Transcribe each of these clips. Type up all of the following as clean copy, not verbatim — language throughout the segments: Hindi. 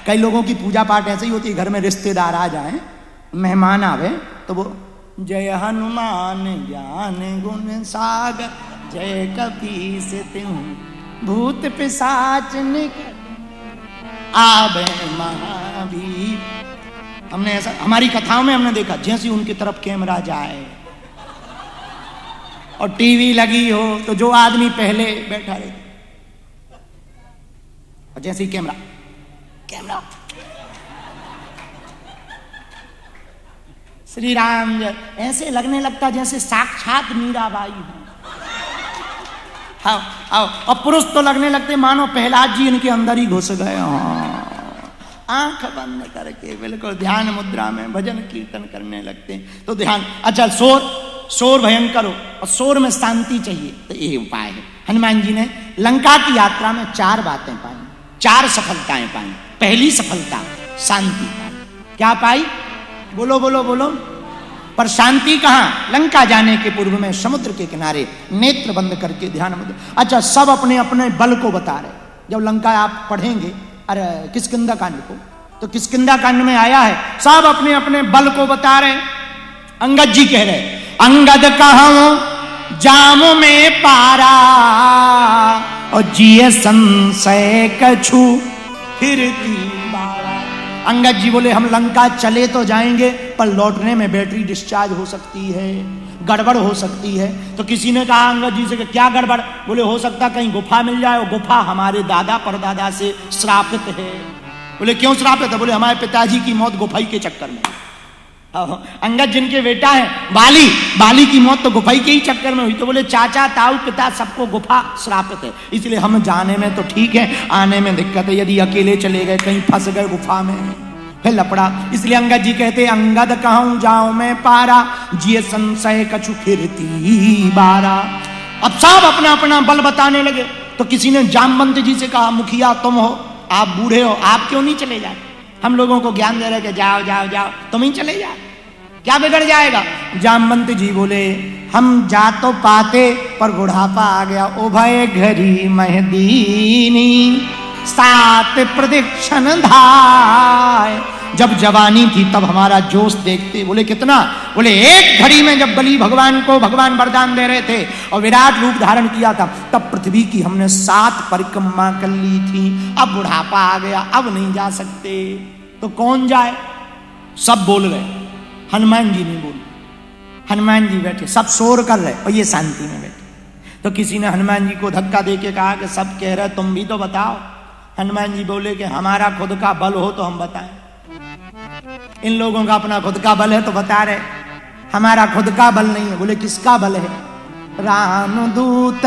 कई लोगों की पूजा पाठ ऐसे ही होती है, घर में रिश्तेदार आ जाएं, मेहमान आवे तो वो जय हनुमान ज्ञान गुण सागर जय कपीस तिहु भूत पिशाच निकट आवे महावीर। हमने ऐसा हमारी कथाओं में हमने देखा, जैसे उनकी तरफ कैमरा जाए और टीवी लगी हो तो जो आदमी पहले बैठा रहे, और जैसे ही कैमरा श्री राम ऐसे लगने लगता जैसे साक्षात मीराबाई हो। हाँ, और पुरुष तो लगने लगते मानो प्रहलाद जी इनके अंदर ही घुस गए। आंख बंद करके बिल्कुल ध्यान मुद्रा में भजन कीर्तन करने लगते हैं। तो ध्यान, अच्छा शोर भयंकर हो और शोर में शांति चाहिए, तो ये उपाय है। हनुमान जी ने लंका की यात्रा में 4 बातें पाई, 4 सफलताएं पाई। पहली सफलता शांति पाई। क्या पाई? बोलो बोलो बोलो। पर शांति कहां? लंका जाने के पूर्व में समुद्र के किनारे नेत्र बंद करके ध्यान मुद्रा। अच्छा, सब अपने अपने बल को बता रहे। जब लंका आप पढ़ेंगे अरे किष्किंधा कांड को, तो किष्किंधा कांड में आया है सब अपने अपने बल को बता रहे। अंगद जी कह रहे, अंगद कहूं जामो में पारा और जिए संशय कछु फिर बारा। अंगद जी बोले हम लंका चले तो जाएंगे पर लौटने में बैटरी डिस्चार्ज हो सकती है, गड़बड़ हो सकती है। तो किसी ने कहा अंगद जी से कि क्या गड़बड़? बोले हो सकता कहीं गुफा मिल जाए, और गुफा हमारे दादा परदादा से श्रापित है। बोले क्यों श्रापित है? बोले हमारे पिताजी की मौत गुफाई के चक्कर में। अंगद जिनके बेटा है बाली की मौत तो गुफाई के ही चक्कर में हुई। तो बोले चाचा ताऊ पिता सबको गुफा श्रापित है, इसलिए हम जाने में तो ठीक है, आने में दिक्कत है। यदि अकेले चले गए कहीं फंस गए गुफा में फिर लपड़ा। इसलिए अंगद जी कहते अंगद कहूं जाऊं मैं पारा जिए संशय कछु फिरती बारा। अब सब अपना अपना बल बताने लगे। तो किसी ने जामवंत जी से कहा मुखिया तुम हो, आप बूढ़े हो, आप क्यों नहीं चले जाए? हम लोगों को ज्ञान दे रहे कि जाओ जाओ जाओ, तुम ही चले जाओ, क्या बिगड़ जाएगा? जामवंत जी बोले हम जा तो पाते पर बुढ़ापा आ गया। ओ भय घरी महदीनी 7 प्रदक्षिण धाय। जब जवानी थी तब हमारा जोश देखते। बोले कितना? बोले 1 घड़ी में जब बलि भगवान को भगवान वरदान दे रहे थे और विराट रूप धारण किया था, तब पृथ्वी की हमने 7 परिक्रमा कर ली थी। अब बुढ़ापा आ गया, अब नहीं जा सकते। तो कौन जाए? सब बोल गए, हनुमान जी नहीं बोले। हनुमान जी बैठे, सब शोर कर रहे और ये शांति में बैठे। तो किसी ने हनुमान जी को धक्का देके कहा कि सब कह रहे तुम भी तो बताओ। हनुमान जी बोले कि हमारा खुद का बल हो तो हम बताएं। इन लोगों का अपना खुद का बल है तो बता रहे, हमारा खुद का बल नहीं है। बोले किसका बल है? रामदूत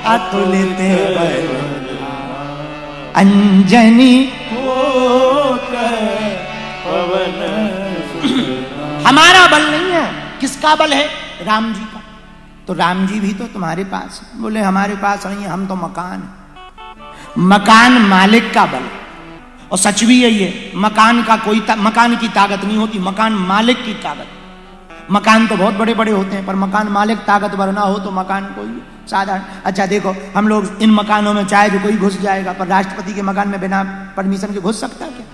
अतुलित अंजनी हमारा बल नहीं है। किसका बल है? राम जी का। तो राम जी भी तो तुम्हारे पास। बोले हमारे पास नहीं है, हम तो मकान मालिक का बल। और सच भी यही है, मकान की ताकत नहीं होती, मकान मालिक की ताकत। मकान तो बहुत बड़े बड़े होते हैं, पर मकान मालिक ताकतवर ना हो तो मकान कोई साधारण। अच्छा देखो, हम लोग इन मकानों में चाहे जो कोई घुस जाएगा, पर राष्ट्रपति के मकान में बिना परमिशन के घुस सकता क्या?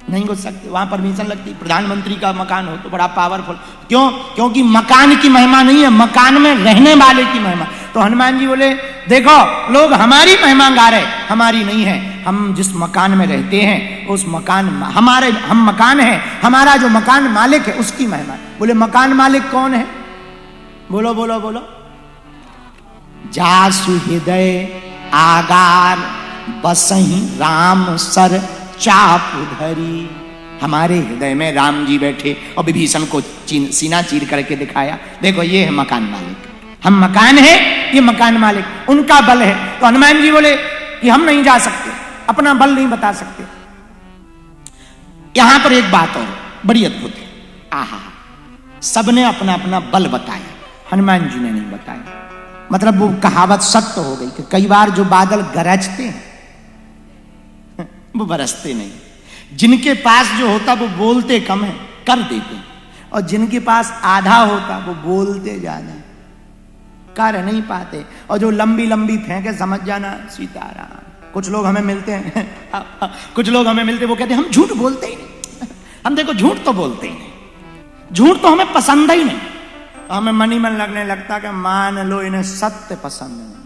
नहीं घुस सकते, वहां परमिशन लगती। प्रधानमंत्री का मकान हो तो बड़ा पावरफुल। क्यों? क्योंकि मकान की महिमा नहीं है, मकान में रहने वाले की महिमा। तो हनुमान जी बोले देखो लोग हमारी महिमा गा रहे, हमारी नहीं है। हम जिस मकान में रहते हैं उस मकान हम मकान है, हमारा जो मकान मालिक है उसकी महिमा। बोले मकान मालिक कौन है? बोलो बोलो बोलो। जासु हृदय आगार बसही राम सर चाप धरी। हमारे हृदय में राम जी बैठे और विभीषण को सीना चीर करके दिखाया, देखो ये है मकान मालिक। हम मकान है, ये मकान मालिक, उनका बल है। तो हनुमान जी बोले कि हम नहीं जा सकते, अपना बल नहीं बता सकते। यहां पर एक बात और बड़ी अद्भुत है। आहा, सबने अपना अपना बल बताया, हनुमान जी ने नहीं बताया। मतलब वो कहावत सत्य हो गई कि कई बार जो बादल गरजते हैं वो बरसते नहीं। जिनके पास जो होता वो बोलते कम है, कर देते हैं, और जिनके पास आधा होता वो बोलते ज्यादा है, रह नहीं पाते, और जो लंबी लंबी फेंके समझ जाना सीताराम। कुछ लोग हमें मिलते हैं कुछ लोग हमें मिलते, वो कहते हैं हम झूठ बोलते ही नहीं। हम देखो झूठ तो बोलते ही नहीं, झूठ तो हमें पसंद ही नहीं। तो हमें मन ही मन लगने लगता कि मान लो इन्हें सत्य पसंद नहीं।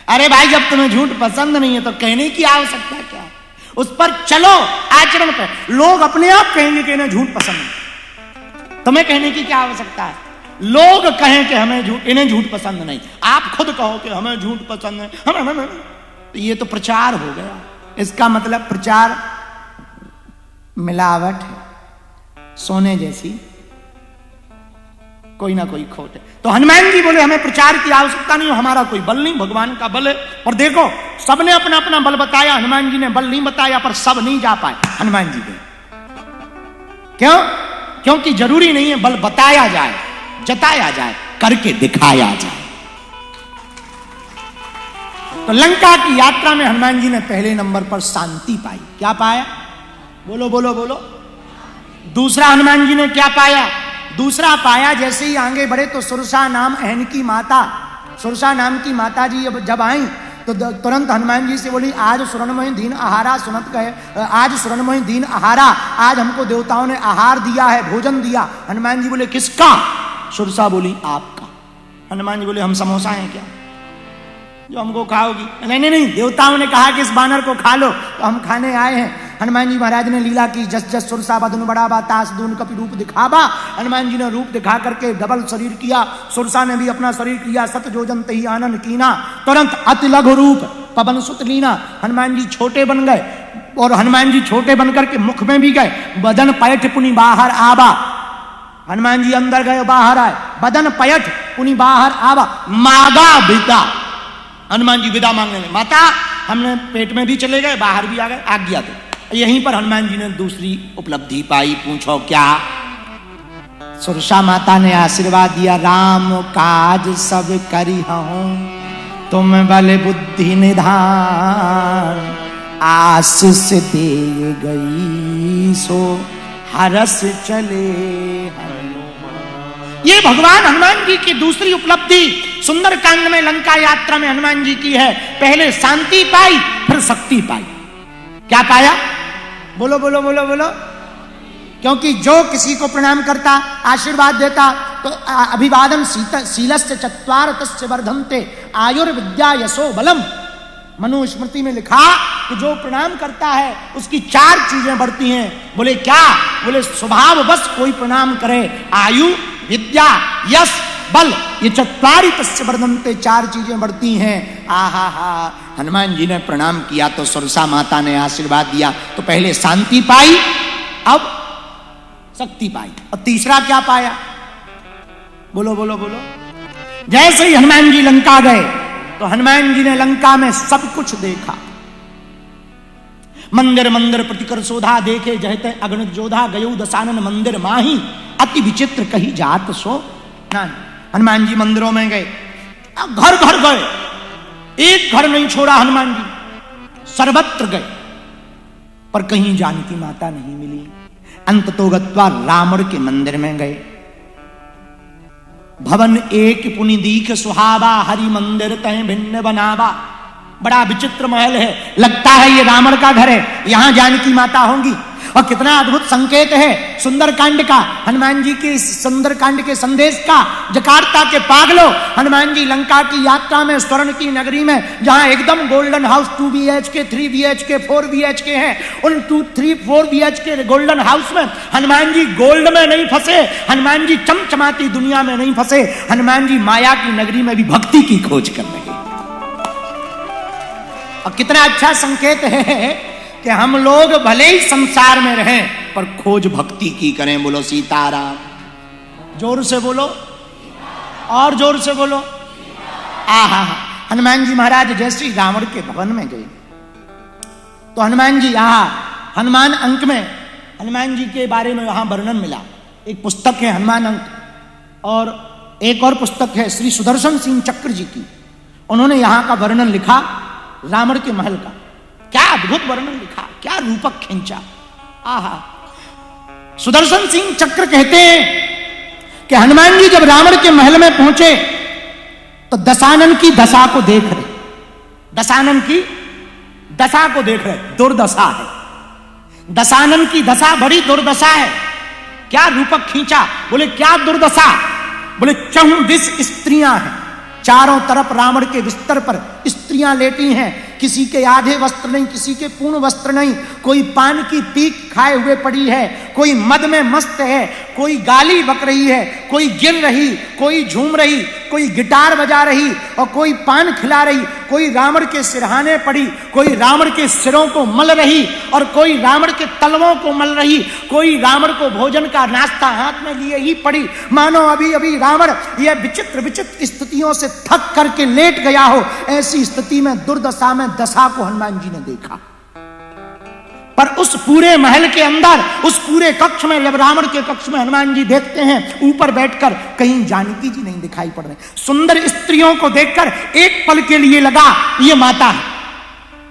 अरे भाई जब तुम्हें झूठ पसंद नहीं है तो कहने की आवश्यकता क्या है? उस पर चलो आचरण पे। लोग अपने आप कहेंगे कि इन्हें झूठ पसंद नहीं, तुम्हें कहने की क्या आवश्यकता है? लोग कहें कि हमें इन्हें झूठ पसंद नहीं, आप खुद कहो कि हमें झूठ पसंद है, हम तो ये तो प्रचार हो गया। इसका मतलब प्रचार मिलावट है, सोने जैसी कोई ना कोई खोट है। तो हनुमान जी बोले हमें प्रचार की आवश्यकता नहीं, हमारा कोई बल नहीं, भगवान का बल है। और देखो सबने अपना अपना बल बताया, हनुमान जी ने बल नहीं बताया, पर सब नहीं जा पाए, हनुमान जी गए। क्यों? क्योंकि जरूरी नहीं है बल बताया जाए, जताया जाए, करके दिखाया जाए। तो लंका की यात्रा में हनुमान जी ने पहले नंबर पर शांति पाई। क्या पाया? बोलो बोलो बोलो। दूसरा हनुमान जी ने क्या पाया? दूसरा पाया जैसे ही आगे बढ़े तो सुरसा नाम अहन की माता, सुरसा नाम की माता जी जब आई तो तुरंत हनुमान जी से बोली आज सुरणमय दीन आहारा सुनत गए, आज सुरणमय दीन आहारा, आज हमको देवताओं ने आहार दिया है, भोजन दिया। हनुमान जी बोले किसका? सुरसा बोली आपका। हनुमान जी बोले हम समोसा हैं क्या जो हमको खाओगी? नहीं नहीं नहीं, देवताओं ने कहा कि इस बानर को खा लो, तो हम खाने आए हैं। हनुमान जी महाराज ने लीला की, जस जस सुरसा बदन बढ़ावा तास दून कपि रूप दिखावा। हनुमान जी ने रूप दिखा करके डबल शरीर किया, सुरसा ने भी अपना शरीर किया, सत जोजन तही आनंद कीना, तुरंत अति लघु रूप पवन सुत लीना। हनुमान जी छोटे बन गए, और हनुमान जी छोटे बनकर के मुख में भी गए, बदन पैठ पुनि बाहर आवा। हनुमान जी अंदर गए बाहर आए, बदन पैठ पुनि बाहर आवा, मागा विदा। हनुमान जी विदा मांगने लगे, माता हमने पेट में भी चले गए, बाहर भी आ गए, आज्ञा दो। यहीं पर हनुमान जी ने दूसरी उपलब्धि पाई। पूछो क्या? सुरसा माता ने आशीर्वाद दिया, राम काज सब करी हूं, तुम बल बुद्धि निधान, आशीष दे गई सो हरस चले हनुमान। ये भगवान हनुमान जी की दूसरी उपलब्धि सुंदरकांड में लंका यात्रा में हनुमान जी की है। पहले शांति पाई, फिर शक्ति पाई। क्या पाया? बोलो बोलो बोलो बोलो। क्योंकि जो किसी को प्रणाम करता, आशीर्वाद देता, तो अभिवादन शीलस्य चत्वार तस्य वर्धन्ते आयुर्विद्या यशो बलम। मनुस्मृति में लिखा कि जो प्रणाम करता है उसकी 4 चीजें बढ़ती हैं। बोले क्या? बोले स्वभाव बस कोई प्रणाम करे, आयु, विद्या, यश, बल, ये 4 तस्य वर्धन्ते, 4 चीजें बढ़ती हैं। आहा हा। हनुमान जी ने प्रणाम किया तो सुरसा माता ने आशीर्वाद दिया, तो पहले शांति पाई, अब शक्ति पाई, और तीसरा क्या पाया? बोलो बोलो बोलो। जैसे ही हनुमान जी लंका गए तो हनुमान जी ने लंका में सब कुछ देखा। मंदिर मंदिर प्रतिकर शोधा, देखे जहते अगणित जोधा, गयो दशानन मंदिर माही, अति विचित्र कही जात सो नानी। हनुमान जी मंदिरों में गए, घर घर गए, एक घर नहीं छोड़ा हनुमान जी, सर्वत्र गए, पर कहीं जानकी माता नहीं मिली। अंततो गत्वा रावण के मंदिर में गए। भवन एक पुनि दीख सुहावा, हरि मंदिर तय भिन्न बनावा। बड़ा विचित्र महल है, लगता है ये रावण का घर है, यहां जानकी माता होंगी। और कितना अद्भुत संकेत है सुंदरकांड का, हनुमान जी के सुंदरकांड के संदेश का। जकार्ता के पागलों, हनुमान जी लंका की यात्रा में स्वर्ण की नगरी में, जहां एकदम golden house 2 BHK 3 BHK 4 BHK है, उन 2 3 4 BHK गोल्डन हाउस में हनुमान जी गोल्ड में नहीं फंसे, हनुमान जी चमचमाती दुनिया में नहीं फंसे, हनुमान जी माया की नगरी में भी भक्ति की खोज कर रहे। और कितना अच्छा संकेत है कि हम लोग भले ही संसार में रहें पर खोज भक्ति की करें। बोलो सीताराम। जोर से बोलो, और जोर से बोलो। आहा। हनुमान जी महाराज जैसे ही रावण के भवन में गए तो हनुमान जी, हनुमान अंक में हनुमान जी के बारे में वहां वर्णन मिला। एक पुस्तक है हनुमान अंक, और एक और पुस्तक है श्री सुदर्शन सिंह चक्र जी की। उन्होंने यहां का वर्णन लिखा रावण के महल का। क्या अद्भुत वर्णन लिखा, क्या रूपक खींचा। आहा। सुदर्शन सिंह चक्र कहते हैं कि हनुमान जी जब रावण के महल में पहुंचे तो दशानन की दशा को देख रहे, दशानन की दशा को देख रहे, दुर्दशा है। दशानन की दशा बड़ी दुर्दशा है। क्या रूपक खींचा, बोले क्या दुर्दशा, बोले 34 स्त्रियां हैं, चारों तरफ रावण के बिस्तर पर स्त्रियां लेटी हैं, किसी के आधे वस्त्र नहीं, किसी के पूर्ण वस्त्र नहीं, कोई पान की पीक खाए हुए पड़ी है, कोई मद में मस्त है, कोई गाली बक रही है, कोई गिर रही, कोई झूम रही, कोई गिटार बजा रही और कोई पान खिला रही, कोई रावण के सिरहाने पड़ी, कोई रावण के सिरों को मल रही और कोई रावण के तलवों को मल रही, कोई रावण को भोजन का नाश्ता हाथ में लिए ही पड़ी, मानो अभी अभी रावण यह विचित्र विचित्र स्थितियों से थक करके लेट गया हो। ऐसी स्थिति में दुर्दशा में दशा को हनुमान जी ने देखा। पर उस पूरे महल के अंदर, उस पूरे कक्ष में, जब रावण के कक्ष में हनुमान जी देखते हैं, ऊपर बैठकर कहीं जानकी जी नहीं दिखाई पड़ रहे। सुंदर स्त्रियों को देखकर एक पल के लिए लगा ये माता है।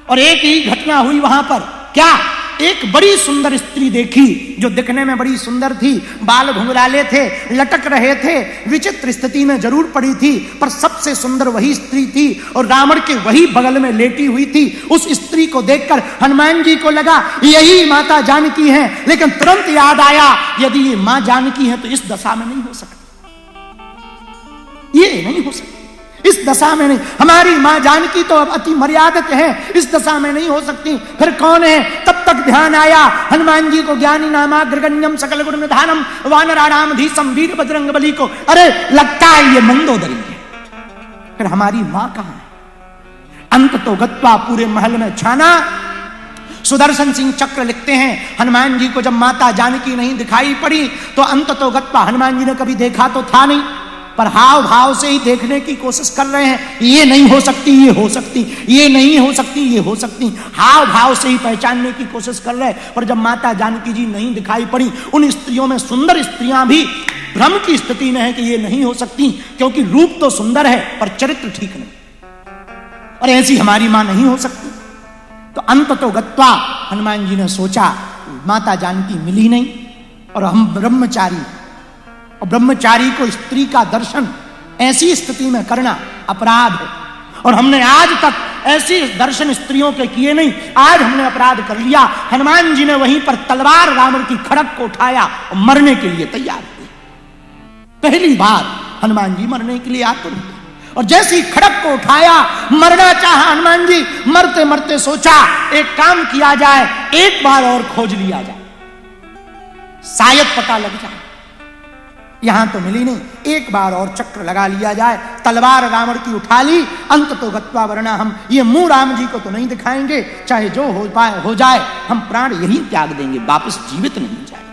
और एक ही घटना हुई वहां पर, क्या, एक बड़ी सुंदर स्त्री देखी जो दिखने में बड़ी सुंदर थी, बाल घुंघराले थे, लटक रहे थे, विचित्र स्थिति में जरूर पड़ी थी, पर सबसे सुंदर वही स्त्री थी और रावण के वही बगल में लेटी हुई थी। उस स्त्री को देखकर हनुमान जी को लगा यही माता जानकी है, लेकिन तुरंत याद आया यदि ये मां जानकी है तो इस दशा में नहीं हो सकती, ये नहीं हो सकती, इस दशा में नहीं। हमारी मां जानकी तो अब अति मर्यादित है, इस दशा में नहीं हो सकती, फिर कौन है? तब तक ध्यान आया हनुमान जी को, ज्ञानी नामाग्रगण्यम सकल गुण निधानम वानराणाम धीसम वीर बजरंग बली को, अरे लगता है ये मंदोदरी है। फिर हमारी मां कहां है? अंत तो गत्वा पूरे महल में छाना। सुदर्शन सिंह चक्र लिखते हैं हनुमान जी को जब माता जानकी नहीं दिखाई पड़ी तो अंत तो गत्वा, हनुमान जी ने कभी देखा तो था नहीं, पर हाव भाव से ही देखने की कोशिश कर रहे हैं, ये नहीं हो सकती, ये हो सकती, ये नहीं हो सकती, ये हो सकती, हाव भाव से ही पहचानने की कोशिश कर रहे हैं। पर जब माता जानकी जी नहीं दिखाई पड़ी, उन स्त्रियों में सुंदर स्त्रियां भी भ्रम की स्थिति में है कि ये नहीं हो सकती, क्योंकि रूप तो सुंदर है पर चरित्र ठीक नहीं, और ऐसी हमारी मां नहीं हो सकती। तो अंत तो गत्वा हनुमान जी ने सोचा माता जानकी मिली नहीं, और हम ब्रह्मचारी, और ब्रह्मचारी को स्त्री का दर्शन ऐसी स्थिति में करना अपराध है, और हमने आज तक ऐसे दर्शन स्त्रियों के किए नहीं, आज हमने अपराध कर लिया। हनुमान जी ने वहीं पर तलवार रावण की खड़क को उठाया और मरने के लिए तैयार हुए। पहली बार हनुमान जी मरने के लिए आतुर हुए, और जैसी खड़क को उठाया, मरना चाहा हनुमान जी, मरते मरते सोचा एक काम किया जाए, एक बार और खोज लिया जाए, शायद पता लग जाए। यहां तो मिली नहीं, एक बार और चक्र लगा लिया जाए। तलवार रावण की उठा ली, अंत तो गत्वा, वरना हम ये मुंह राम जी को तो नहीं दिखाएंगे, चाहे जो हो पाए हो जाए, हम प्राण यही त्याग देंगे, वापस जीवित नहीं जाए।